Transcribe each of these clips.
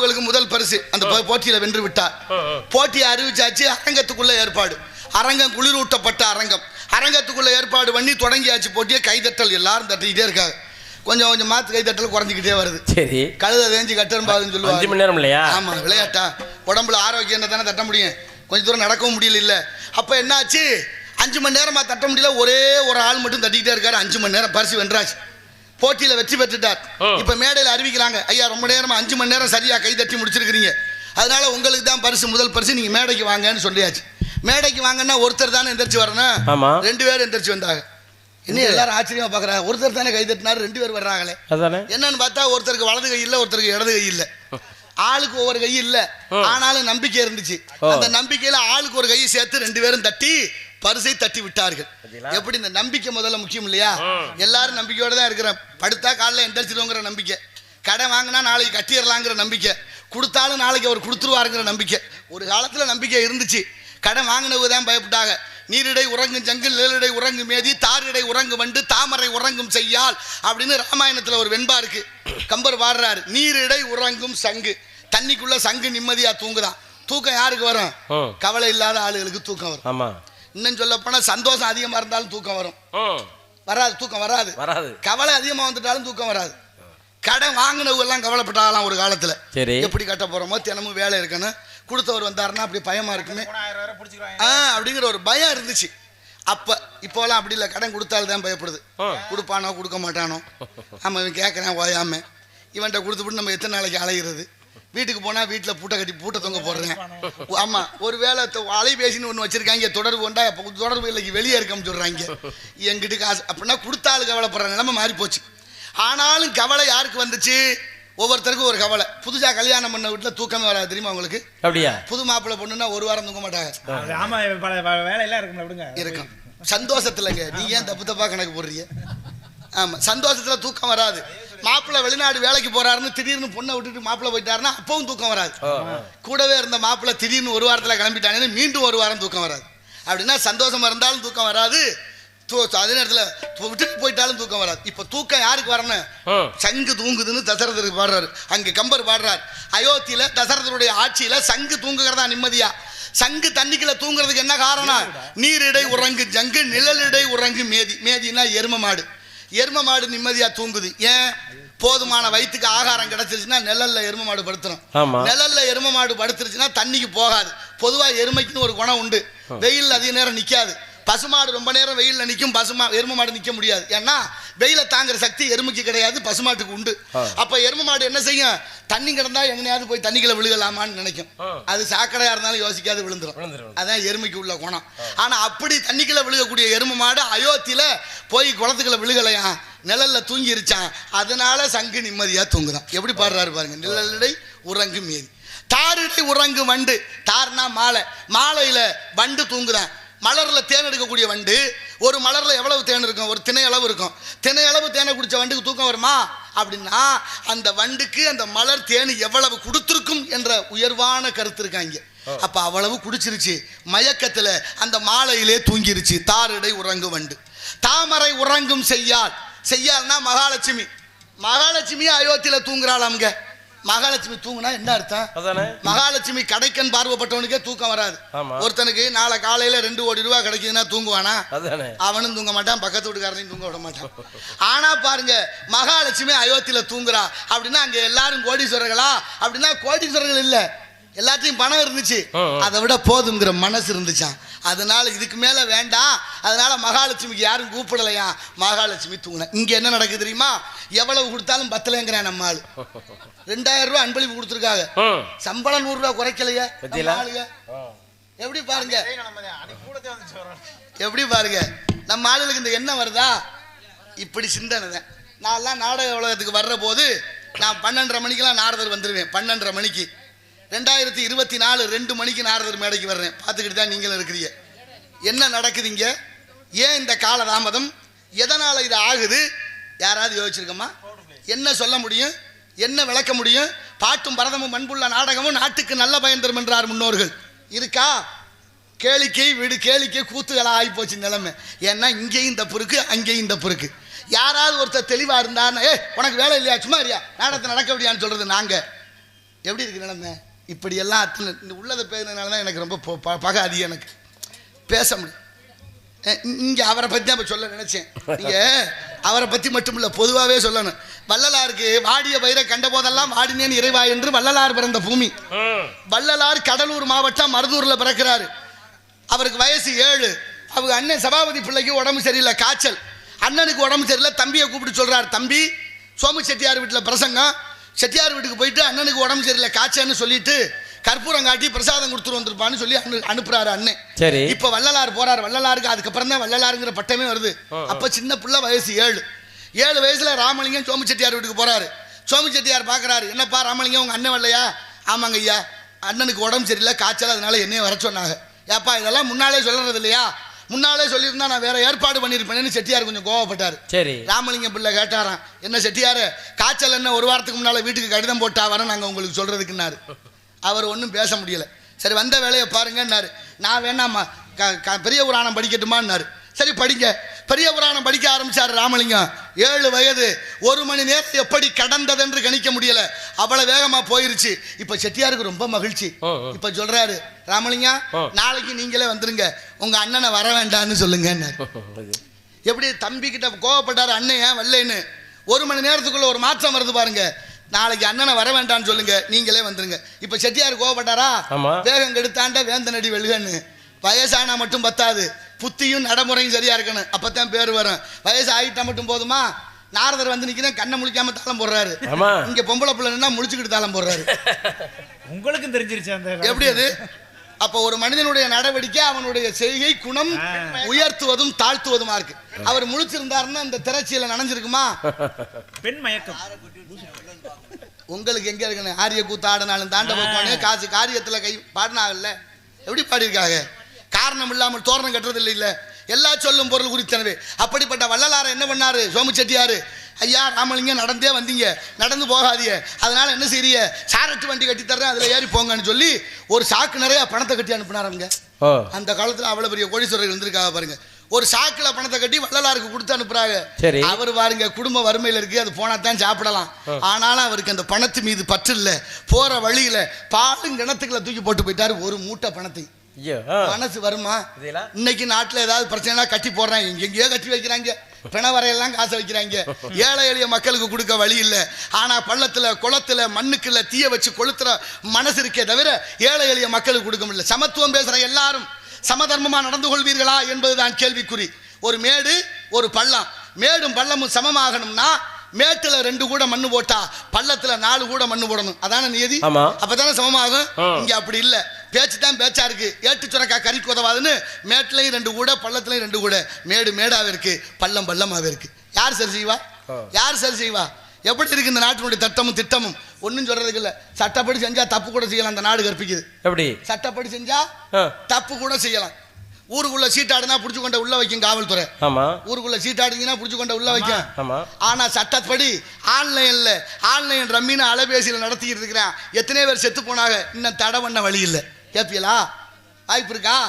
அவங்களுக்கு முதல் பரிசு அந்த போட்டியில வென்று விட்டார். போட்டியை அறிவிச்சாச்சு. அரங்கத்துக்குள்ள ஏற்பாடு. அரங்கம் குளிரூட்டப்பட்ட அரங்கம். அரங்கத்துக்குள்ள ஏற்பாடு பண்ணி தொடங்கியாச்சு போட்டியை. கைதட்டல் எல்லாரும் தட்டிக்கிட்டே இருக்காங்க. கொஞ்சம் கொஞ்சம் மாத்து கைதட்டல் குறைஞ்சிக்கிட்டே வருது. சரி, கழுதை தேஞ்சி கட்டரும்பாதுன்னு சொல்லுவாங்க. 5 மணி நேரம் இல்லையா? ஆமா, விளையாட்டா உடம்புல ஆரோக்கியம் தானே தட்ட முடியும். கொஞ்சம் தூரம் நடக்கவும் முடியல. இல்லை அப்போ என்னாச்சு, 5 மணி நேரமாக தட்ட முடியல. ஒரே ஒரு ஆள் மட்டும் தட்டிக்கிட்டே இருக்காரு. 5 மணி நேரம் பரிசு வென்றாச்சு. போட்டியில் வெற்றி பெற்றுட்டார். இப்போ மேடையில் அறிவிக்கிறாங்க, ஐயா ரொம்ப நேரமாக 5 மணி நேரம் சரியாக கை தட்டி முடிச்சிருக்கிறீங்க, அதனால உங்களுக்கு தான் பரிசு, முதல் பரிசு, நீங்கள் மேடைக்கு வாங்கன்னு சொல்லியாச்சு. மேடைக்கு வாங்கன்னா ஒருத்தர் தானே எந்திரிச்சு வரணும். 2 பேர் எந்திரிச்சு வந்தாங்க. இன்னும் எல்லாரும் ஆச்சரியமா பாக்குறாங்க. ஒருத்தர் தானே கை தட்டினாரு, 2 பேர் வர்றாங்களே. என்னன்னு பார்த்தா ஒருத்தருக்கு வலது கை இல்லை, ஒருத்தருக்கு இடது கை இல்லை. ஆளுக்கு ஒவ்வொரு கை இல்லை, ஆனாலும் நம்பிக்கை இருந்துச்சு. அந்த நம்பிக்கையில ஆளுக்கு ஒரு கையை சேர்த்து 2 பேரும் தட்டி பரிசை தட்டி விட்டார்கள். எப்படி இந்த நம்பிக்கை முதல்ல முக்கியம் இல்லையா? எல்லாரும் நம்பிக்கையோட தான் இருக்கிறேன். படுத்தா காலைல எந்திரிச்சிடுவோங்கிற நம்பிக்கை, கடன் வாங்கினா நாளைக்கு கட்டிடலாங்கிற நம்பிக்கை, கொடுத்தாலும் நாளைக்கு அவர் கொடுத்துருவாருங்கிற நம்பிக்கை. ஒரு காலத்துல நம்பிக்கை இருந்துச்சு. கடன் வாங்கினவங்க தான் பயப்பட்டாங்க. நீரிடை உறங்கும் ஜங்கு, நிழலிடை உறங்கு மேதி, தாரிடை உறங்கு வண்டு, தாமரை உறங்கும் செய்யால் அப்படின்னு ராமாயணத்துல ஒரு வெண்பா இருக்கு. கம்பர் பாடுறாரு, நீரிடை உறங்கும் சங்கு. தண்ணிக்குள்ள சங்கு நிம்மதியா தூங்குதான். தூக்கம் யாருக்கு வரும்? கவலை இல்லாத ஆளுகளுக்கு தூக்கம் வரும். இன்னும் சொல்ல போனா சந்தோஷம் அதிகமா இருந்தாலும் தூக்கம் வரும். வராது, தூக்கம் வராது. கவலை அதிகமா வந்துட்டாலும் தூக்கம் வராது. கடன் வாங்கினவங்க எல்லாம் கவலைப்பட்டாலாம் ஒரு காலத்துல. எப்படி கட்ட போறோமோ, தினமும் வேலை இருக்கணும், கொடுத்தவர் வந்தாருன்னா அப்படி பயமா இருக்குமே அப்படிங்கிற ஒரு பயம் இருந்துச்சு. அப்ப இப்போலாம் அப்படி இல்லை. கடன் கொடுத்தால்தான் பயப்படுது. கொடுப்பானோ கொடுக்க மாட்டானோ, ஆமா இவன் கேட்கறான் ஓயாம, இவன்கிட்ட கொடுத்துட்டு நம்ம எத்தனை நாளைக்கு அலைகிறது? வீட்டுக்கு போனா வீட்டுல பூட்டை கட்டி பூட்டை தொங்க போடுறேன். ஆமா, ஒரு வேலை அலைபேசின்னு ஒண்ணு வச்சிருக்காங்க, தொடர்பு கொண்டா தொடர்பு இல்லைக்கு வெளியே இருக்கன்னு சொல்றாங்க. எங்கிட்ட காசு அப்படின்னா கொடுத்தாலும் கவலைப்படுற நிலைமை மாறி போச்சு. ஆனாலும் கவலை யாருக்கு வந்துச்சு? ஒவ்வொருத்தருக்கும் ஒரு கவலை. புதுசா கல்யாணம் பண்ண வீட்டுல தூக்கமே வராது தெரியுமா உங்களுக்கு? அப்படியா? புது மாப்பிள்ளை பொண்ணுன்னா ஒரு வாரம் தூங்க மாட்டாங்க. இருக்கும் சந்தோஷத்துலங்க. நீங்க ஏன் தப்பு தப்பா கணக்கு போடுறீங்க? ஆமா, சந்தோஷத்துல தூக்கம் வராது. மாப்பிள்ளை வெளிநாடு வேலைக்கு போறாருன்னு திடீர்னு பொண்ணை விட்டுட்டு மாப்பிள்ளை போயிட்டாருன்னா அப்பவும் தூக்கம் வராது. கூடவே இருந்த மாப்பிள்ளை திடீர்னு ஒரு வாரத்துல கிளம்பிட்டாங்கன்னு மீண்டும் ஒரு வாரம் தூக்கம் வராது. அப்படின்னா சந்தோஷமா இருந்தாலும் தூக்கம் வராது, அதே நேரத்துல விட்டுட்டு போயிட்டாலும் தூக்கம் வராது. இப்ப தூக்கம் யாருக்கு வரணும்? சங்கு தூங்குதுன்னு தசரதருக்கு பாடுறாரு. அங்க கம்பர் பாடுறாரு, அயோத்தியில தசரதருடைய ஆட்சியில சங்கு தூங்குகிறதா நிம்மதியா. சங்கு தண்ணிக்குள்ள தூங்குறதுக்கு என்ன காரணம்? நீரிடை உறங்கு ஜங்கு, நிழலிடை உறங்கு மேதி. மேதினா எரும மாடு. எரும மாடு நிம்மதியா தூங்குது. ஏன்? போதுமான வயிற்றுக்கு ஆகாரம் கிடைச்சிருச்சுன்னா நிழல்ல எரும மாடு படுத்துரும். நிழல்ல எரும மாடு படுத்துருச்சுன்னா தண்ணிக்கு போகாது. பொதுவா எருமைக்குன்னு ஒரு குணம் உண்டு, வெயில் அதிக நேரம் நிக்காது. பசுமாடு ரொம்ப நேரம் வெயில்ல நிற்கும், எரும மாடு நிற்க முடியாது. ஏன்னா வெயில தாங்குற சக்தி எருமைக்கு கிடையாது, பசுமாட்டுக்கு உண்டு. அப்ப எரும மாடு என்ன செய்யும்? தண்ணி கிடந்தா எங்கனையாவது போய் தண்ணிக்குள்ள விழுகலாமான்னு நினைக்கும். அது சாக்கடையா இருந்தாலும் யோசிக்காது விழுந்துரும். அதான் எருமைக்கு உள்ள குணம். ஆனா அப்படி தண்ணிக்குள்ள விழுகக்கூடிய எரும மாடு அயோத்தியில போய் குளத்துக்குள்ள விழுகலையா, நிழல்ல தூங்கி இருச்சான். அதனால சங்கு நிம்மதியா தூங்குதான். எப்படி பாடுறாரு பாருங்க, நிழலிடை உறங்கு மேதி, தாரிடை உறங்கு வண்டு. தார்னா மாலை, மாலையில வண்டு தூங்குதான். மலர்ல தேன் எடுக்கக்கூடிய வண்டு, ஒரு மலர்ல எவ்வளவு தேன் இருக்கும்? ஒரு திணை அளவு இருக்கும். திணை அளவு தேனை குடிச்ச வண்டுக்கு தூக்கம் வருமா? அப்படின்னா அந்த வண்டுக்கு அந்த மலர் தேன் எவ்வளவு கொடுத்திருக்கும் என்ற உயர்வான கருத்து இருக்காங்க. அப்ப அவ்வளவு குடிச்சிருச்சு, மயக்கத்துல அந்த மாலையிலே தூங்கிருச்சு. தாரிடை உறங்கு வண்டு. தாமரை உறங்கும் செய்யால். செய்யால்னா மகாலட்சுமி. மகாலட்சுமி அயோத்தியில தூங்குறாளாம்ங்க. மகாலட்சுமி தூங்குனா என்ன அர்த்தம்? மகாலட்சுமி கடைக்கன் பார்வைப்பட்டவனுக்கே தூக்கம் வராது. ஒருத்தனுக்கு நாளை காலையில 2 கோடி ரூபாய் கிடைக்குதுன்னா தூங்குவானா? அவனும் தூங்க மாட்டான், பக்கத்து வீட்டுக்காரனையும் தூங்க விட மாட்டான். ஆனா பாருங்க, மகாலட்சுமி அயோத்தியில தூங்குறா அப்படின்னா அங்க எல்லாரும் கோடீஸ்வரர்களா? அப்படின்னா கோடீஸ்வரர்கள் இல்ல, எல்லாத்தையும் பணம் இருந்துச்சு, அதை விட போதுங்கிற மனசு இருந்துச்சான். அதனால இதுக்கு மேல வேண்டாம், அதனால மகாலட்சுமிக்கு யாரும் கூப்பிடலையா, மகாலட்சுமி தூங்கின. இங்க என்ன நடக்குது தெரியுமா? எவ்வளவு கொடுத்தாலும் பத்தலைங்கிறான் நம்ம ஆளு. 2000 ரூபாய் அன்பளிப்பு கொடுத்துருக்காங்க, சம்பளம் 100 ரூபாய் குறைக்கலையே. எப்படி பாருங்க, எப்படி பாருங்க நம்ம ஆளுகளுக்கு இந்த எண்ணம் வருதா? இப்படி சிந்தனை தான். நான் நாடக உலகத்துக்கு வர்ற போது நான் 12:30 மணிக்கெல்லாம் நாரதர் வந்துடுவேன். 12:30 மணிக்கு 2024 2 மணிக்கு நாரதர் மேடைக்கு வர்றேன். பார்த்துக்கிட்டு தான் நீங்களும் இருக்கிறீங்க. என்ன நடக்குதுங்க? ஏன் இந்த கால தாமதம்? எதனால இது ஆகுது? யாராவது யோசிச்சிருக்கமா? என்ன சொல்ல முடியும்? என்ன விளக்க முடியும்? பாட்டும் பரதமும் மண்புள்ள நாடகமும் நாட்டுக்கு நல்ல பயன் தரும் என்றார் முன்னோர்கள். இருக்கா? கேளிக்கை வீடு கேளிக்கை கூத்துகளா ஆகி போச்சு நிலைமை. ஏன்னா இங்கேயும் இந்த பொறுக்கு, அங்கேயும் இந்த பொறுக்கு. யாராவது ஒருத்தர் தெளிவா இருந்தான்னு, உனக்கு வேலை இல்லையா, சும்மா இல்லையா, நாடகத்தை நடக்க முடியான்னு சொல்றது நாங்க. எப்படி இருக்கு நிலைமை? இப்படி எல்லாம் அத்தனை உள்ளதை பேசுனதுனால தான் எனக்கு ரொம்ப பகை அதிகம். எனக்கு பேச முடியும். இங்கே அவரை பற்றி தான் இப்போ சொல்ல நினச்சேன். நீங்கள் அவரை பற்றி மட்டும் இல்லை, பொதுவாகவே சொல்லணும். வள்ளலாருக்கு வாடிய பயிரை கண்ட போதெல்லாம் வாடினேன் இறைவா என்று வள்ளலார் பிறந்த பூமி. வள்ளலார் கடலூர் மாவட்டம் மருதூரில் பிறக்கிறாரு. அவருக்கு வயசு 7. அவங்க அண்ணன் சபாபதி பிள்ளைக்கு உடம்பு சரியில்லை, காய்ச்சல். அண்ணனுக்கு உடம்பு சரியில்லை, தம்பியை கூப்பிட்டு சொல்கிறார், தம்பி சோமு செட்டியார் வீட்டில் பிரசங்கம், செட்டியார் வீட்டுக்கு போயிட்டு அண்ணனுக்கு உடம்பு சரியில்லை காய்ச்சல்னு சொல்லிட்டு கற்பூரம் காட்டி பிரசாதம் கொடுத்துட்டு வந்திருப்பான்னு சொல்லி அனுப்புறாரு அண்ணன். சரி, இப்போ வள்ளலார் போறாரு. வள்ளலாருக்கு அதுக்கப்புறம் தான் வள்ளலாருங்கிற பட்டமே வருது. அப்ப சின்ன பிள்ளை வயசு 7 வயசுல ராமலிங்கம் சோமு செட்டியார் வீட்டுக்கு போறாரு. சோமு செட்டியார் பாக்குறாரு, என்னப்பா ராமலிங்கம் உங்க அண்ணன் வரலையா? ஆமாங்க ஐயா, அண்ணனுக்கு உடம்பு சரியில்லை காய்ச்சல், அதனால என்னைய வர சொன்னாங்க. ஏப்பா இதெல்லாம் முன்னாலே சொல்றது இல்லையா? முன்னாலே சொல்லியிருந்தா நான் வேற ஏற்பாடு பண்ணியிருப்பேன்னு செட்டியார் கொஞ்சம் கோவப்பட்டார். சரி, ராமலிங்கம் பிள்ளை கேட்டாராம், என்ன செட்டியாரு காய்ச்சல் என்ன ஒரு வாரத்துக்கு முன்னால வீட்டுக்கு கடிதம் போட்டா வர நாங்க உங்களுக்கு சொல்றதுக்குன்னாரு. அவர் ஒன்றும் பேச முடியல. சரி வந்த வேலையை பாருங்கன்னாரு. நான் வேணாம்மா பெரிய புராணம் படிக்கட்டுமான்னாரு. சரி படிங்க. பெரிய புராணம் படிக்க ஆரம்பிச்சாரு ராமலிங்கம். 7 வயது. 1 மணி நேரம் எப்படி கடந்ததென்று கணிக்க முடியல, அவ்வளவு வேகமா போயிருச்சு. இப்ப செட்டியாருக்கு ரொம்ப மகிழ்ச்சி. இப்ப சொல்றாரு, ராமலிங்கம் நாளைக்கு நீங்களே வந்துருங்க, உங்க அண்ணனை வர வேண்டாம்னு சொல்லுங்க. எப்படி தம்பி கிட்ட கோவப்பட்டாரு, அண்ணன் ஏன் வரலன்னு. 1 மணி நேரத்துக்குள்ள ஒரு மாற்றம் வருது பாருங்க. நாளைக்கு அண்ணனை வர வேண்டாம்னு சொல்லுங்க, நீங்களே வந்துருங்க. இப்ப செட்டியார் கோவப்பட்டாரா? வேகம் கெடுத்தாண்ட வேந்த நடி வெளுகன்னு. வயசானா மட்டும் பத்தாது, புத்தியும் நடைமுறையும் சரியா இருக்கணும், அப்பதான் பேர் வரும். வயசு ஆகிட்டா மட்டும் போதுமா? நாரதர் வந்து நிக்கிறேன், கண்ணை முழிக்காம தாளம் போடுறாரு. இங்க பொம்பளை பிள்ளைன்னா முழிச்சுக்கிட்டு தாளம் போடுறாரு. உங்களுக்கும் தெரிஞ்சிருச்சு எப்படி அது? அப்ப ஒரு மனிதனுடைய நடவடிக்கை அவனுடைய செய்கை குணம் உயர்த்துவதும் தாழ்த்துவதுமா இருக்கு. அவர் முழிச்சிருந்தாருன்னா இந்த திரைச்சியில நனைஞ்சிருக்குமா? பெண் மயக்கம் உங்களுக்கு எங்க இருக்குன்னு ஆரிய கூத்தாடினாலும் தாண்ட போக்கோனே காசு காரியத்துல கை பாடினாங்கல்ல, எப்படி பாடியிருக்காங்க? காரணம் இல்லாமல் தோரணம் கட்டுறது இல்லை. இல்ல எல்லா சொல்லும் பொருள் குறித்தனவே. அப்படிப்பட்ட வள்ளலார என்ன பண்ணாரு சோமு செட்டியாரு? ஐயா ராமலிங்கம் நடந்தே வந்தீங்க, நடந்து போகாதீங்க, அதனால என்ன செய்றீங்க, சாரட்டு வண்டி கட்டி தர்றேன், அதுல ஏறி போங்கன்னு சொல்லி ஒரு சாக்கு நிறைய பணத்தை கட்டி அனுப்பினாருங்க. அந்த காலத்துல அவ்வளவு பெரிய கோடீஸ்வரர்கள் இருந்திருக்காங்க பாருங்க. ஒரு சாக்குல பணத்தை கட்டி வள்ளலாருக்கு கொடுத்து அனுப்புறாங்க. அவர் பாருங்க குடும்ப வறுமையில இருக்கு, அது போனா தான் சாப்பிடலாம். ஆனாலும் அவருக்கு அந்த பணத்து மீது பற்று இல்ல. போற வழியில பாலும் கிணத்துக்குள்ள தூக்கி போட்டு போயிட்டாரு ஒரு மூட்டை பணத்தை. மனசு வருமா? இன்னைக்கு நாட்டுல ஏதாவது பிரச்சனை கட்டி போடுறாங்க, எங்கெங்கயோ கட்டி வைக்கிறாங்க, பிணவரையெல்லாம் காசை வைக்கிறாங்க. ஏழை எளிய மக்களுக்கு கொடுக்க வழி இல்லை. ஆனா பள்ளத்துல குளத்துல மண்ணுக்குள்ள தீய வச்சு கொளுத்துற மனசு இருக்கே தவிர ஏழை எளிய மக்களுக்கு கொடுக்க முடியல. சமத்துவம் பேசுற எல்லாரும் சமதர்மமா நடந்து கொள்வீர்களா என்பதுதான் கேள்விக்குறி. ஒரு மேடு ஒரு பள்ளம், மேடும் பள்ளமும் சமமாகணும்னா மேட்டுல 2 கூட மண்ணு போட்டா பள்ளத்துல 4 கூட மண்ணு போடணும். அதான நியதி. அப்பதானே சமமாகும். இங்க அப்படி இல்ல, பேச்சு தான் பேச்சா இருக்கு. ஏட்டு சுரக்கா கறிக்கு உதவாதுன்னு மேட்டுலையும் 2 கூட பள்ளத்துலையும் 2 கூட. மேடு மேடாவே இருக்கு, பள்ளம் பள்ளமாவே இருக்கு. யார் சரி செய்வா? யார் சரி செய்வா? எப்படி இருக்கு இந்த நாட்டினுடைய தட்டமும் திட்டமும்? ஒன்னும் சொல்றதுக்கு இல்ல. சட்டப்படி செஞ்சா தப்பு கூட செய்யலாம், அந்த நாடு கற்பிக்குது. எப்படி சட்டப்படி செஞ்சா தப்பு கூட செய்யலாம். ஊருக்குள்ள சீட்டாடுனா புடிச்சு கொண்ட உள்ள வைக்கும் காவல்துறை. ஊருக்குள்ள சீட்டாடுங்கன்னா புடிச்சு கொண்ட உள்ள வைக்கும். ஆனா சட்டப்படி ஆன்லைன் ரம்மின்னு அலைபேசியில நடத்திக்கிட்டு இருக்கிறேன். எத்தனை பேர் செத்து போனாங்க, இன்னும் தடை பண்ண வழி இல்லை. கேப்பியலா? வாய்ப்பு இருக்கா?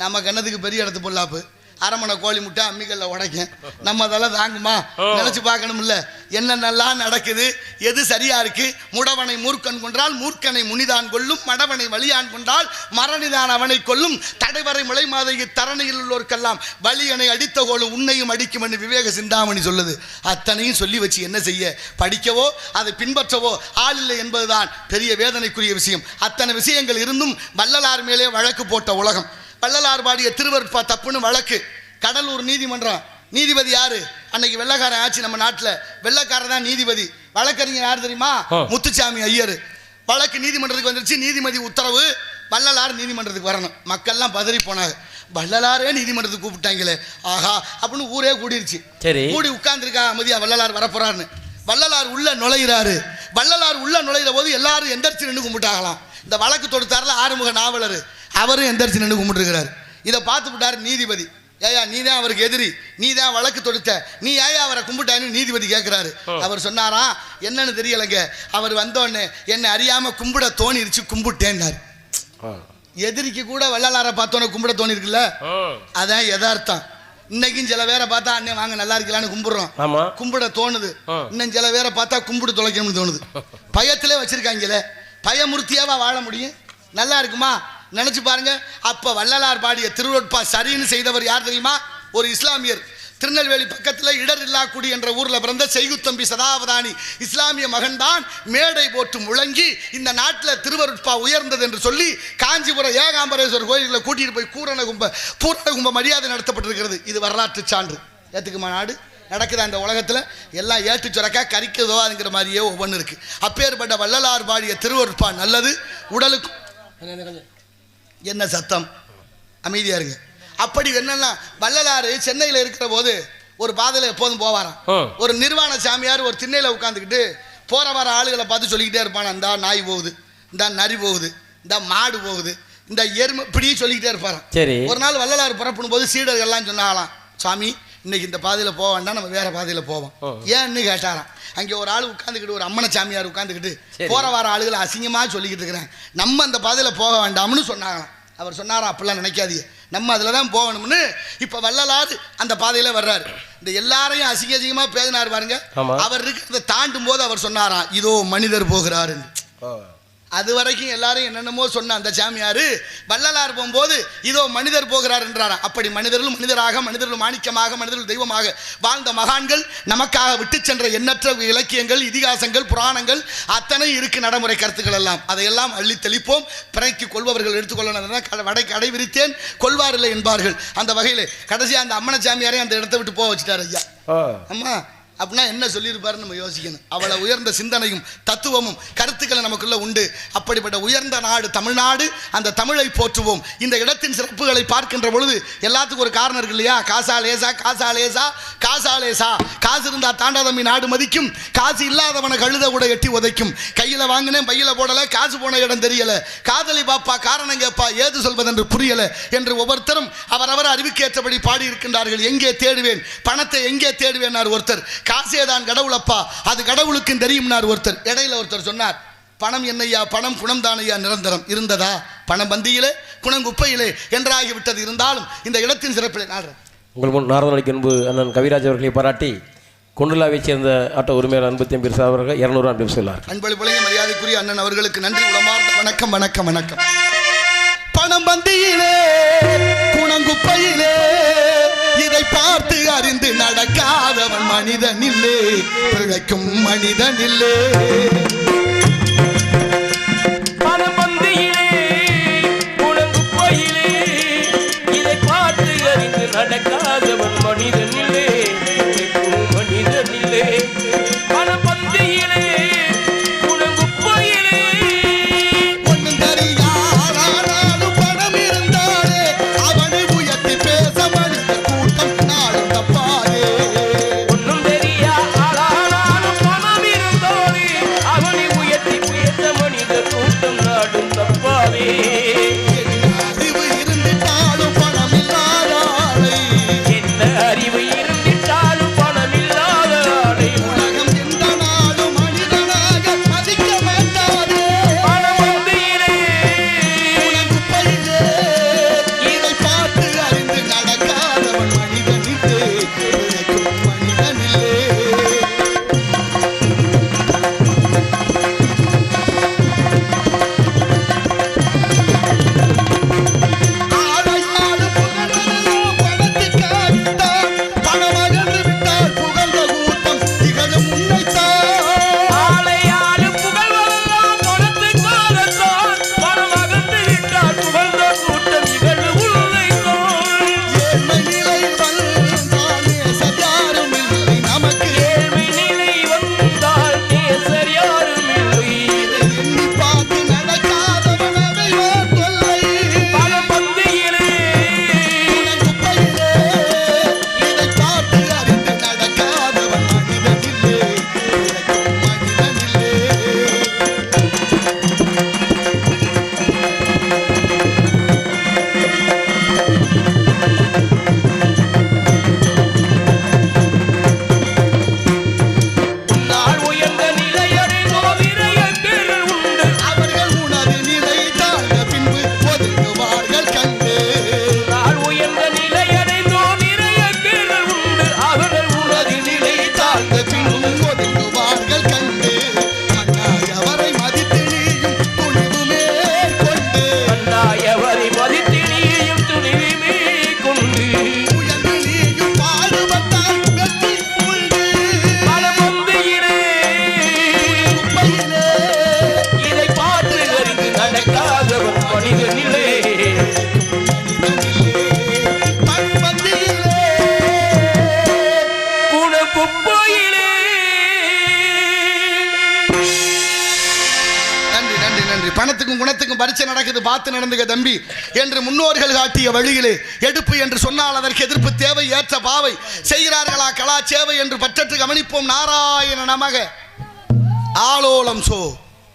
நம்ம கண்ணத்துக்கு பெரிய இடத்து பொல்லாப்பு. அரமனை கோழி முட்டை அம்மிக்கல்ல உடைக்கும். நம்ம அதெல்லாம் தாங்குமா? நினைச்சு பார்க்கணும்ல என்னென்னலாம் நடக்குது, எது சரியா இருக்கு. முடவனை மூர்க்கன் கொன்றால் மூர்க்கனை முனிதான் கொல்லும், மடவனை வலியான் கொன்றால் மரணிதான் அவனை கொல்லும், தடைவரை முளை மாதைக்கு தரணியில் உள்ளோர்க்கெல்லாம் வலியனை அடித்த கோலும் உன்னையும் அடிக்கும் என்று விவேக சிந்தாமணி சொல்லுது. அத்தனையும் சொல்லி வச்சு என்ன செய்ய? படிக்கவோ அதை பின்பற்றவோ ஆள் இல்லை என்பதுதான் பெரிய வேதனைக்குரிய விஷயம். அத்தனை விஷயங்கள் இருந்தும் வள்ளலார் மேலே வழக்கு போட்ட உலகம். வள்ளலார் பாடிய திருவருட்பா தப்புன்னு வழக்கு. கடலூர் நீதிமன்றம். நீதிபதி யாரு? அன்னைக்கு வெள்ளக்காரன் ஆச்சு நம்ம நாட்டில். வெள்ளக்காரன் தான் நீதிபதி. வழக்கறிஞர் யார் தெரியுமா? முத்துசாமி ஐயர். வழக்கு நீதிமன்றத்துக்கு வந்துருச்சு. நீதிபதி உத்தரவு, வள்ளலார் நீதிமன்றத்துக்கு வரணும். மக்கள்லாம் பதறி போனாங்க. வள்ளலாரே நீதிமன்றத்துக்கு கூப்பிட்டாங்களே, ஆஹா அப்படின்னு ஊரே கூடிருச்சு. கூடி உட்கார்ந்துருக்கா அமைதியா, வள்ளலார் வரப்போறாருன்னு. வள்ளலார் உள்ள நுழைகிறாரு. வள்ளலார் உள்ள நுழைகிற போது எல்லாரும் எந்திரிச்சு நின்று கும்பிட்டாங்களாம். இந்த வழக்கு தொடுத்தாருல ஆறுமுக நாவலர், அவரும் எந்திரிச்சு நின்று கும்பிட்டுருக்கிறார். இதை பார்த்து விட்டாரு நீதிபதி. ஏயா நீ தான் அவருக்கு எதிரி, நீ தான் வழக்கு தொடுத்த, நீ ஏயா அவரை கும்பிட்டான்னு நீதிபதி கேட்கிறாரு. அவர் சொன்னாரா, என்னன்னு தெரியலங்க, அவர் வந்தோடனே என்னை அறியாம கும்பிட தோணிருச்சு, கும்பிட்டேன்னாரு. எதிரிக்கு கூட வள்ளலாரை பார்த்தோன்னே கும்பிட தோணி இருக்குல்ல, அதான் யதார்த்தம். இன்னைக்கும் சில பேரை பார்த்தா அண்ணே வாங்க நல்லா இருக்கலான்னு கும்பிடுறோம், கும்பிட தோணுது. இன்னும் சில பேரை பார்த்தா கும்பிடு தொலைக்கணும்னு தோணுது. பயத்திலே வச்சிருக்காங்களே. பயமுறுத்தியாவா வாழ முடியும்? நல்லா இருக்குமா? நினைச்சு பாருங்க. அப்ப வள்ளலார் பாடிய திருவருட்பா சரின்னு செய்தவர் யார் தெரியுமா? ஒரு இஸ்லாமியர். திருநெல்வேலி பக்கத்தில் இடரில்லாக்குடி என்ற ஊர்ல பிறந்த செய்குத்தம்பி சதாவதானி இஸ்லாமிய மகன்தான் மேடை போட்டு முழங்கி இந்த நாட்டில் திருவருட்பா உயர்ந்தது என்று சொல்லி காஞ்சிபுரம் ஏகாம்பரேஸ்வரர் கோயிலில் கூட்டிட்டு போய் பூரண கும்ப மரியாதை நடத்தப்பட்டிருக்கிறது. இது வரலாற்று சான்று. ஏத்துக்குமா நாடு? நடக்குதா இந்த உலகத்தில்? எல்லாம் ஏட்டு சுரக்கா கறிக்கதோங்கிற மாதிரியே ஒவ்வொன்று இருக்கு. அப்பேற்பட்ட வள்ளலார் பாடிய திருவருட்பா நல்லது. உடலுக்கு என்ன சத்தம்? அமைதியா இருங்க. அப்படி என்னன்னா வள்ளலாறு சென்னையில் இருக்கிற போது ஒரு பாதையில் எப்போதும் போவாராம். ஒரு நிர்வாண சாமியார் ஒரு திண்ணையில் உட்காந்துக்கிட்டு போற வர ஆளுகளை பார்த்து சொல்லிக்கிட்டே இருப்பானா, இந்த நாய் போகுது, இந்த நரி போகுது, இந்த மாடு போகுது, இந்த எருமை, இப்படியே சொல்லிக்கிட்டே இருப்பாராம். ஒரு நாள் வள்ளலார் புறப்படும் போது சீடர்கள்லாம் சொன்னாங்களாம், சாமி இன்னைக்கு இந்த பாதையில் போக வேண்டாம், நம்ம வேற பாதையில் போவோம். ஏன்னு கேட்டாராம். அங்கே ஒரு ஆள் உட்காந்துக்கிட்டு, ஒரு அம்மன சாமியார் உட்காந்துக்கிட்டு போற வர ஆளுகளை அசிங்கமாக சொல்லிக்கிட்டு இருக்கிறேன், நம்ம அந்த பாதையில் போக வேண்டாம்னு சொன்னாங்களாம். அவர் சொன்னாராம், அப்படிலாம் நினைக்காதீங்க, நம்ம அதில் தான் போகணும்னு. இப்போ வள்ளலார் அந்த பாதையில் வர்றாரு. இந்த எல்லாரையும் அசிங்கமாக பேசினார் பாருங்க. அவர் இருக்கிறத தாண்டும் போது அவர் சொன்னாராம், இதோ மனிதர் போகிறாருன்னு. அது வரைக்கும் எல்லாரும் என்னென்னமோ சொன்ன அந்த சாமியாரு வள்ளலார் போகும்போது இதோ மனிதர் போகிறார் என்றாராம். அப்படி மனிதர்களும் மனிதராக, மனிதர்களும் மாணிக்கமாக, மனிதர்கள் தெய்வமாக வாழ்ந்த மகான்கள் நமக்காக விட்டு சென்ற எண்ணற்ற இலக்கியங்கள், இதிகாசங்கள், புராணங்கள் அத்தனை இருக்கு, நடைமுறை கருத்துக்கள் எல்லாம். அதையெல்லாம் அள்ளி தெளிப்போம். பிறக்கி கொள்பவர்கள் எடுத்துக்கொள்ளணும். வடை கடை விரித்தேன் கொள்வாரில்லை என்பார்கள். அந்த வகையில் கடைசியாக அந்த அம்மன சாமியாரே அந்த இடத்தை விட்டு போக வச்சுட்டார் ஐயா. அம்மா அப்படின்னா என்ன சொல்லியிருப்பாருன்னு நம்ம யோசிக்கணும். அவ்வளோ உயர்ந்த சிந்தனையும் தத்துவமும் கருத்துக்களை நமக்குள்ள உண்டு. அப்படிப்பட்ட உயர்ந்த நாடு தமிழ்நாடு. அந்த தமிழை போற்றுவோம். இந்த இடத்தின் சிறப்புகளை பார்க்கின்ற பொழுது எல்லாத்துக்கும் ஒரு காரணம் இருக்கு இல்லையா? காசா லேசா, காசா லேசா, காசா லேசா. காசு இருந்தா தாண்டாதம்பி நாடு மதிக்கும், காசு இல்லாதவனை கழுத கூட எட்டி உதைக்கும். கையில வாங்கினேன் பையில போடல, காசு போன இடம் தெரியல, காதலி பாப்பா காரணம் கேப்பா, ஏது சொல்வதென்று புரியல என்று ஒவ்வொருத்தரும் அவரவர் அறிவுக்கேற்றபடி பாடி இருக்கின்றார்கள். எங்கே தேடுவேன் பணத்தை, எங்கே தேடுவேன் ஒருத்தர். காசே தான் கடவுளப்பா, அது கடவுளுக்கும் தெரியும்னார் ஒருத்தர். இடையில ஒருத்தர் சொன்னார், பணம் என்னையா, பணம் குணம் தானையா நிரந்தரம். இருந்ததா? பணம் பந்தியிலே குணம் குப்பையிலே என்றாகிவிட்டது. இருந்தாலும் இந்த இடத்தின் சிறப்பிலே உங்கள் முன் நாரதனுக்கு அன்பு அண்ணன் கவிராஜ் அவர்களை பாராட்டி கொண்டுலாவைச் சேர்ந்த ஆட்ட உரிமையாளர் அன்பு தம்பி அவர்கள் 200 அன்பு சொல்லார். அன்பளிப்புலையும் மரியாதைக்குரிய அண்ணன் அவர்களுக்கு நன்றி, உளமார்ந்த வணக்கம் வணக்கம் வணக்கம். பணம் பந்தியிலே குணங்குப்பையிலே இதை பார்த்து அறிந்து நடக்காதவன் மனிதன் இல்லை, பிழைக்கும் மனிதன் இல்லை. பணம் பந்தியிலே குணங்குப்பையிலே இதை பார்த்து அறிந்து நடக்காதவன் மனிதன் இல்லை, பிழைக்கும் மனிதன் இல்லை. பணம் பந்தியிலே குணங்குப்பையிலே ஒன்னும் தெரியாதாலும் பணம் இருந்தாலே அவனை உயர்த்தி பேச மனித கூட்டம் நாளும் தப்பாதே. ஒன்னும் தெரியா ஆளானாலும் பணம் இருந்தாலே அவனை நன்றி. பணத்துக்கும் குணத்துக்கும் பரீட்சை நடக்குது, பார்த்து நடந்துக்க தம்பி என்று முன்னோர்கள் காட்டிய வழியிலே எடுப்பு என்று சொன்னால் அதற்கு எதிர்ப்பு தேவை, ஏற்ற பாவை செய்கிறார்களா கலா சேவை என்று பற்றற்று கவனிப்போம். நாராயண நமக. ஆலோலம் சோ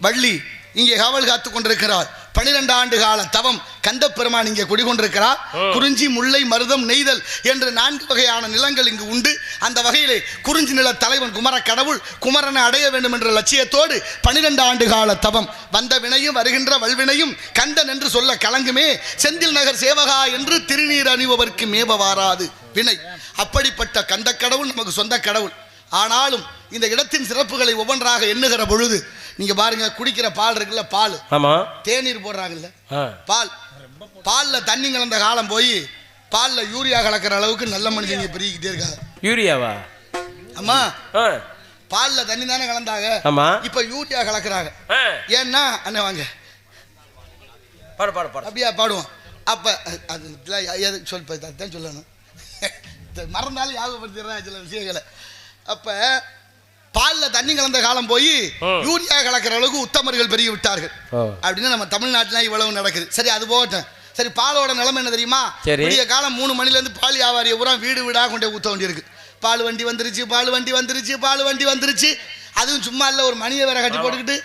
வள்ளி இங்கே காவல் காத்துக் கொண்டிருக்கிறார். 12 ஆண்டு கால தவம் கந்த பெருமான் இங்கே குடிகொண்டிருக்கிறார். குறிஞ்சி, முல்லை, மருதம், நெய்தல் என்று 4 வகையான நிலங்கள் இங்கு உண்டு. அந்த வகையிலே குறிஞ்சி நில தலைவன் குமர கடவுள் குமரனை அடைய வேண்டும் என்ற லட்சியத்தோடு 12 ஆண்டு கால தவம். வந்த வினையும் வருகின்ற வல்வினையும் கந்தன் என்று சொல்ல கலங்குமே, செந்தில் நகர் சேவகா என்று திருநீர் அணிபவர்க்கு மேவ வாராது வினை. அப்படிப்பட்ட கந்த கடவுள் நமக்கு சொந்த கடவுள். ஆனாலும் இந்த இடத்தின் சிறப்புகளை ஒவ்வொன்றாக எண்ணுகிற பொழுது நீங்க பாருங்க, குடிக்கிற பால் இருக்குல்ல, பால், ஆமா, தேநீர் போடுறாங்கல்ல, பால், பால்ல தண்ணி கலந்த காலம் போய் பால்ல யூரியா கலக்கிற அளவுக்கு நல்ல மனுஷங்க பெருகிக்கிட்டே இருக்காங்க. யூரியாவா? ஆமா, பால்ல தண்ணி தானே கலந்தாங்க, இப்ப யூரியா கலக்குறாங்க. ஏன்னா அண்ணன் வாங்க அப்படியா பாடுவோம். அப்ப அது சொல்ல சொல்லணும், மறந்தாலும் ஞாபகப்படுத்திடுறேன் சில விஷயங்களை. அப்ப பால்ல தண்ணி கலந்த காலம் போய் யூரியா கலக்கிற அளவுக்கு உத்தமர்கள் பெருகி விட்டார்கள். அப்படின்னு நம்ம தமிழ்நாட்டில் இவ்வளவு நடக்குது. சரி, அது போகட்டும். சரி, பாலோட நிலைமை என்ன தெரியுமா? விடிய காலம் 3 மணில இருந்து பால் வியாபாரியை பூரா வீடு வீடா கொண்டு ஊத்த வேண்டி இருக்கு. பால் வண்டி வந்துருச்சு, பால் வண்டி வந்துருச்சு, பால் வண்டி வந்துருச்சு. அதுவும் சும்மா இல்ல, ஒரு மணியை வேற கட்டி போட்டுக்கிட்டு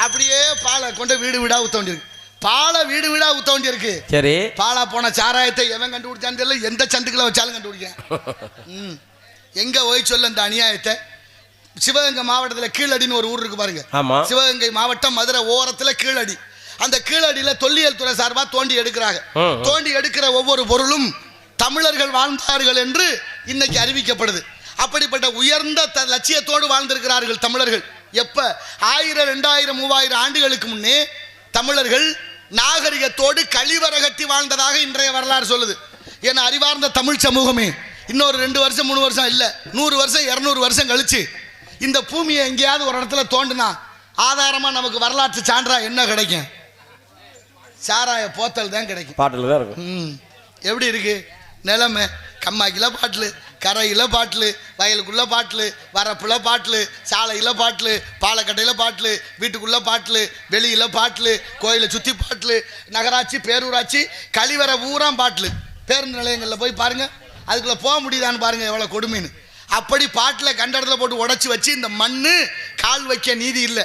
அப்படியே பாலை கொண்டு வீடு வீடா ஊத்த வேண்டி இருக்கு. பாலை வீடு வீடா ஊத்த வேண்டி இருக்கு. சரி, பாலா போன சாராயத்தை எவன் கண்டுபிடிச்சான்னு தெரியல, எந்த சந்துக்குள்ள வச்சாலும் கண்டுபிடிக்கிறேன். எங்க போய் சொல்ல இந்த அநியாயத்தை. சிவகங்கை மாவட்டத்தில் கீழடின்னு ஒரு ஊர் இருக்கு பாருங்க. சிவகங்கை மாவட்டம் மதுரை ஓரத்தில் கீழடி. அந்த கீழடியில தொல்லியல் துறை சார்பா தோண்டி எடுக்கிறாங்க. தோண்டி எடுக்கிற ஒவ்வொரு பொருளும் தமிழர்கள் வாழ்ந்தார்கள் என்று இன்னைக்கு அறிவிக்கப்படுது. அப்படிப்பட்ட உயர்ந்த லட்சியத்தோடு வாழ்ந்திருக்கிறார்கள் தமிழர்கள். எப்ப 1000, 2000, 3000 ஆண்டுகளுக்கு முன்னே தமிழர்கள் நாகரிகத்தோடு கழிவறை கட்டி வாழ்ந்ததாக இன்றைய வரலாறு சொல்லுது. ஏன்னா அறிவார்ந்த தமிழ் சமூகமே இன்னொரு 2 வருஷம் 3 வருஷம் இல்ல, 100 வருஷம் 200 வருஷம் கழிச்சு இந்த பூமியை எங்கேயாவது ஒரு இடத்துல தோண்டினா ஆதாரமா நமக்கு வரலாற்று சான்றா என்ன கிடைக்கும்? சாராய போத்தல் தான் கிடைக்கும். பாட்டில் தான் இருக்கும். எப்படி இருக்கு நிலைமை? கம்மாக்கில பாட்டில், கரையில பாட்டில், வயலுக்குள்ள பாட்டில், வரப்புல பாட்டில், சாலையில பாட்டில், பாலக்கட்டையில பாட்டில், வீட்டுக்குள்ள பாட்டில், வெளியில பாட்டில், கோயிலை சுற்றி பாட்டில், நகராட்சி பேரூராட்சி கழிவறை பூரா பாட்டில். பேருந்து நிலையங்களில் போய் பாருங்க, அதுக்குள்ள போக முடியுதான்னு பாருங்க எவ்வளவு கொடுமைன்னு. அப்படி பாட்டில் கண்ட இடத்துல போட்டு உடைச்சி வச்சு இந்த மண்ணு கால் வைக்க நீதி இல்லை.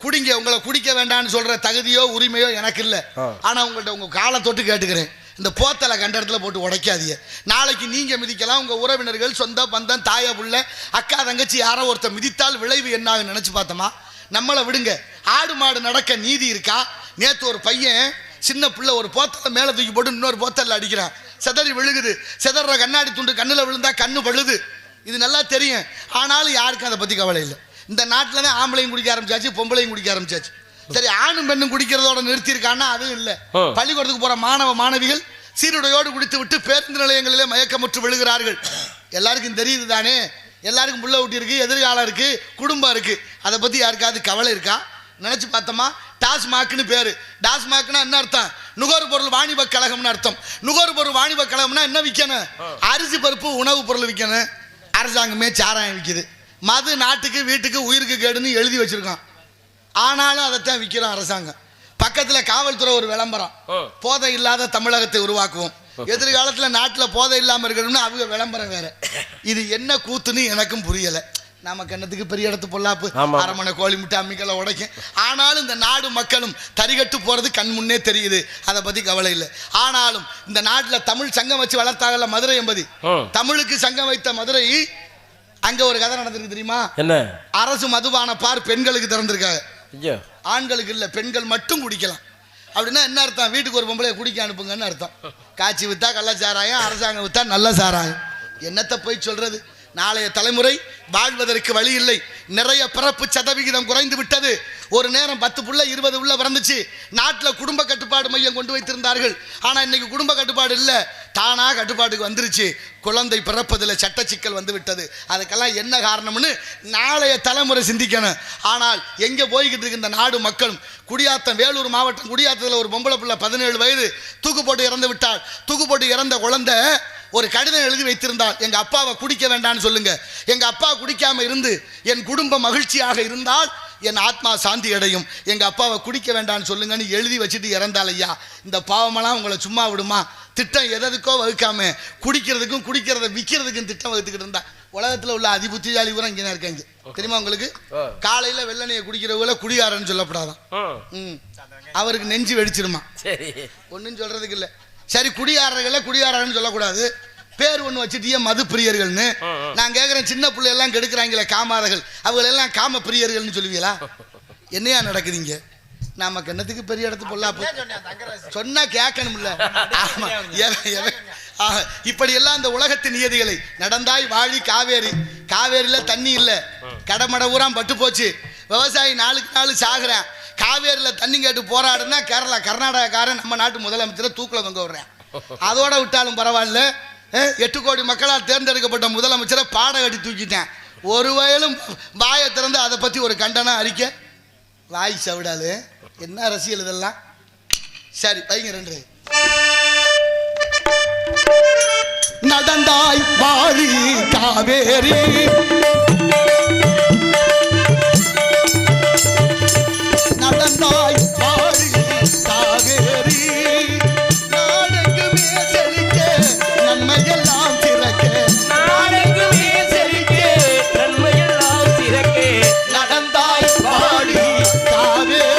குடிங்க, உங்களை குடிக்க வேண்டாம்னு சொல்ற தகுதியோ உரிமையோ எனக்கு இல்லை. ஆனா உங்கள்கிட்ட உங்க காலை தொட்டு கேட்டுக்கிறேன், இந்த போத்தலை கண்ட இடத்துல போட்டு உடைக்காதீங்க. நாளைக்கு நீங்க மிதிக்கலாம், உங்க உறவினர்கள், சொந்த பந்தம், தாய புள்ள, அக்கா தங்கச்சி யாரோ ஒருத்தர் மிதித்தால் விளைவு என்னாக நினைச்சு பார்த்தோமா? நம்மளை விடுங்க. ஆடு மாடு நடக்க நீதி இருக்கா? நேத்து ஒரு பையன் சின்ன பிள்ளை ஒரு போத்தலை மேலே தூக்கி போட்டு இன்னொரு போத்தல்ல அடிக்கிறான், செதறி விழுகுது. செதற கண்ணாடி துண்டு கண்ணில் விழுந்தா கண்ணு பழுது. இது நல்லா தெரியும். ஆனாலும் யாருக்கும் அதை பத்தி கவலை இல்லை. இந்த நாட்டில் தான் ஆம்பளையும் குடிக்க ஆரம்பிச்சாச்சு, பொம்பளையும் குடிக்க ஆரம்பிச்சாச்சு. சரி, ஆணும் பெண்ணும் குடிக்கிறதோட நிறுத்தியிருக்கான்னா அதுவும் இல்லை. பள்ளிக்கூடத்துக்கு போற மாணவ மாணவிகள் சீருடையோடு குடித்து விட்டு பேருந்து நிலையங்களிலே மயக்கமுற்று விழுகிறார்கள். எல்லாருக்கும் தெரியுது தானே, எல்லாருக்கும் புள்ள ஊட்டி இருக்கு, எதிர்காலம் இருக்கு, குடும்பம் இருக்கு. அதை பத்தி யாருக்காவது கவலை இருக்கா? நினைச்சு பார்த்தோமா? டாஸ்மாக்னு பேரு. டாஸ்மாக்னா என்ன அர்த்தம்? நுகர்பொருள் வாணிப கழகம்னு அர்த்தம். நுகர்பொருள் வாணிப கழகம்னா என்ன விற்கணும்? அரிசி பருப்பு உணவுப் பொருள் விற்கணும். அரசாங்கமே சாராயம் விற்கிது. மது நாட்டுக்கு வீட்டுக்கு உயிருக்கு கேடுன்னு எழுதி வச்சிருக்கான். ஆனாலும் அதைத்தான் விற்கிறோம் அரசாங்கம். பக்கத்தில் காவல்துறை ஒரு விளம்பரம், போதை இல்லாத தமிழகத்தை உருவாக்குவோம். எதிர்காலத்தில் நாட்டில் போதை இல்லாமல் இருக்கணும்னு அவங்க விளம்பரம் வேற. இது என்ன கூத்துன்னு எனக்கும் புரியலை. நமக்கு என்னத்துக்கு பெரிய இடத்து பொல்லாப்பு, அரமனை கோழி முட்டை அம்மிக்கலை உடைக்கும். ஆனாலும் இந்த நாடு மக்களும் தரிகட்டு போறது கண் முன்னே தெரியுது. அதை பத்தி கவலை இல்லை. ஆனாலும் இந்த நாட்டில் தமிழ் சங்கம் வச்சு வளர்த்தாங்கல்ல மதுரை என்பது, தமிழுக்கு சங்கம் வைத்த மதுரை, அங்க ஒரு கதை நடந்திருக்கு தெரியுமா? என்ன? அரசு மதுபான பார் பெண்களுக்கு திறந்திருக்காங்க. ஆண்களுக்கு இல்ல, பெண்கள் மட்டும் குடிக்கலாம். அப்படின்னா என்ன அர்த்தம்? வீட்டுக்கு ஒரு பொம்பளை குடிக்க அனுப்புங்கன்னு அர்த்தம். காய்ச்சி வித்தா கள்ள சாராயம், அரசாங்கம் வித்தா நல்ல சாராயம். என்னத்தை போய் சொல்றது? நாளைய தலைமுறை வாழ்வதற்கு வழி இல்லை. நிறைய பிறப்பு சதவிகிதம் குறைந்து விட்டது. ஒரு நேரம் 10 புள்ள 20 உள்ள பிறந்துச்சு. நாட்டில் குடும்ப கட்டுப்பாடு மையம் கொண்டு வைத்திருந்தார்கள். ஆனா இன்னைக்கு குடும்ப கட்டுப்பாடு இல்லை, தானா கட்டுப்பாட்டுக்கு வந்துருச்சு. குழந்தை பிறப்பதில் சட்ட சிக்கல் வந்து விட்டது. அதுக்கெல்லாம் என்ன காரணம்னு நாளைய தலைமுறை சிந்திக்கணும். ஆனால் எங்க போய்கிட்டு இருக்கு இந்த நாடு மக்களும்? குடியாத்தம், வேலூர் மாவட்டம் குடியாத்தத்தில் ஒரு பொம்பளை பிள்ளை 17 வயது தூக்கு போட்டு இறந்து விட்டாள். தூக்கு போட்டு இறந்த குழந்தை ஒரு கடிதம் எழுதி வைத்திருந்தால், எங்க அப்பாவை குடிக்க வேண்டாம்னு சொல்லுங்க, எங்க அப்பா குடிக்காம இருந்து என் குடும்பம் மகிழ்ச்சியாக இருந்தால் என் ஆத்மா சாந்தி அடையும், எங்கள் அப்பாவை குடிக்க வேண்டாம்னு சொல்லுங்கன்னு எழுதி வச்சுட்டு இறந்தால் ஐயா, இந்த பாவமெல்லாம் உங்களை சும்மா விடுமா? திட்டம் எதற்கோ வகுக்காம குடிக்கிறதுக்கும் குடிக்கிறத விற்கிறதுக்கும் திட்டம் வகுத்துக்கிட்டு இருந்தா உலகத்தில் உள்ள அதிபுத்திசாலி கூட இங்கே தான் இருக்காங்க. தெரியுமா உங்களுக்கு? காலையில் வெள்ளனையை குடிக்கிறவங்கள குடிகாரன்னு சொல்லப்படாதான். அவருக்கு நெஞ்சு வெடிச்சிருமா? சரி, ஒன்றும் சொல்றதுக்கு இல்லை. சரி, குடிகாரன்னு சொல்லக்கூடாது, பேர் ஒன்று வச்சுட்டியே மது பிரியர்கள்னு. நான் கேட்குறேன், சின்ன பிள்ளையெல்லாம் கெடுக்கிறாங்களே காமாதர்கள், அவங்களெல்லாம் காம பிரியர்கள்னு சொல்லுவீங்களா? என்னையா நடக்குதுங்க? நாம கண்ணத்துக்கு பெரிய இடத்து பொல்லாப்பு சொன்னா கேட்கணும்ல. இப்படி எல்லாம் இந்த உலகத்தின் நியதிகளை நடந்தாய் வாழி காவேரி. காவேரியில தண்ணி இல்லை, கடமட ஊராம் பட்டு போச்சு, விவசாயி நாளுக்கு நாள் சாகுறேன். காவேரியில தண்ணி கேட்டு போராடுனா கர்நாடகாக்காரன் நம்ம நாட்டு முதலமைச்சரை தூக்கில் தொங்க விடுறேன். அதோட விட்டாலும் பரவாயில்ல, 8 கோடி மக்களால் தேர்ந்தெடுக்கப்பட்ட முதலமைச்சரை பாட கட்டி தூக்கிட்டேன். ஒரு வயலும் வாயை திறந்து அதை பத்தி ஒரு கண்டனம் அறிக்கை. வாய் சவிடாலு, என்ன அரசியல் இதெல்லாம்? சரி, வைங்க 2. நடந்தாய் வாழி காவேரி, நடந்தாய் வாழி காவேரி, நாடெங்குமே செழிக்க நன்மையெல்லாம் சிறக்க, நாடெங்குமே செழிக்க நன்மையெல்லாம் சிறக்க, நடந்தாய் வாழி காவேரி.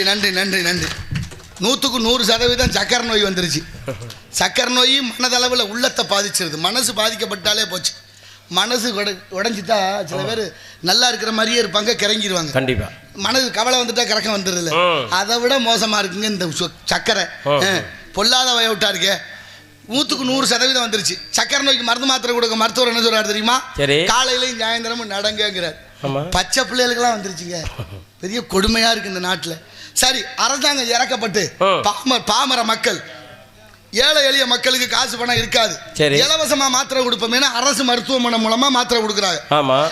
நன்றி நன்றி நன்றி. 100% சக்கரை நோய் வந்துருச்சு. சக்கரை நோய் மனதளவில் உள்ளத்தை பாதிச்சிருது. மனசு பாதிக்கப்பட்டாலே போச்சு. மனசு உடஞ்சிட்டா சில பேர் நல்லா இருக்கிற மாதிரியே இருப்பாங்க, கிறங்கிடுவாங்க. கண்டிப்பா மனது கவலை வந்துட்டா கிறக்கம் வந்துடுதுல. அதை விட மோசமா இருக்குங்க இந்த சக்கரை. பொல்லாத வயவிட்டா இருக்கே, 100% வந்துருச்சு. சக்கரை நோய்க்கு மருந்து மாத்திரை கொடுக்க மருத்துவர் என்ன சொல்றாரு தெரியுமா? காலையிலையும் சாயந்தரமும் நடங்கிறார். பச்சை பிள்ளைகளுக்கெல்லாம் வந்துருச்சுங்க. பெரிய கொடுமையா இருக்கு இந்த நாட்டில். சரி, அரசாங்கம் இறக்கப்பட்டு பாமர மக்கள், ஏழை எளிய மக்களுக்கு காசு பணம் இருக்காது, இலவசமா மாத்திரை கொடுப்போம். அரசு மருத்துவமனை மூலமா மாத்திரை கொடுக்குறாங்க.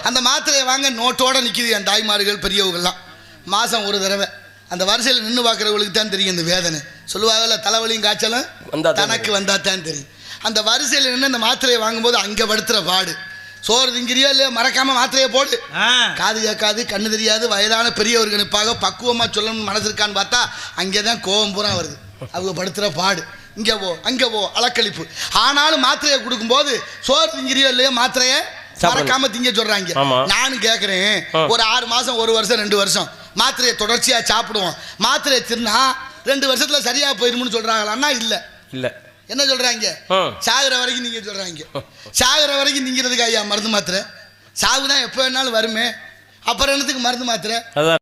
அந்த மாத்திரையை வாங்க நோட்டோட நிக்குது என் தாய்மார்கள் பெரியவங்கள்லாம். மாசம் ஒரு தடவை அந்த வரிசையில் நின்று பார்க்குறவங்களுக்கு தான் தெரியும் இந்த வேதனை. சொல்லுவாங்கல்ல, தலைவலியும் காய்ச்சலும் தனக்கு வந்தா தான் தெரியும். அந்த வரிசையில் நின்று அந்த மாத்திரையை வாங்கும்போது அங்கே படுத்துகிற பாடு. சோறு திங்கிறியோ இல்லையோ மறக்காம மாத்திரையை போடு. காது கேட்காது, கண்ணு தெரியாது, வயதான பெரியவர்கள் நிற்பாக, பக்குவமாக சொல்லணும்னு மனசு இருக்கான்னு பார்த்தா அங்கே தான் கோபம் பூரா வருது. அவங்க படுத்துகிற பாடு. இங்கே போ அங்கே போ அலக்களிப்பு. ஆனாலும் மாத்திரையை கொடுக்கும்போது சோறு திங்கிறியோ இல்லையோ மாத்திரையை மறக்காம திங்க சொல்றாங்க. ஆமா. நானும் கேட்கிறேன், ஒரு 6 மாசம் 1 வருஷம் 2 வருஷம் மாத்திரையை தொடர்ச்சியா சாப்பிடுவோம், மாத்திரையை தின்னா 2 வருஷத்துல சரியா போயிரும்னு சொல்றாங்களா? இல்ல இல்ல என்ன சொல்றாங்க? சாகுற வரைக்கும் நீங்க சொல்றாங்க. சாகுற வரைக்கும் நீங்கிறதுக்கு ஐயா மருந்து மாத்திரை, சாகுதான் எப்போ வேணாலும் வருமே, அப்புறம் என்னத்துக்கு மருந்து மாத்திரை? அதான்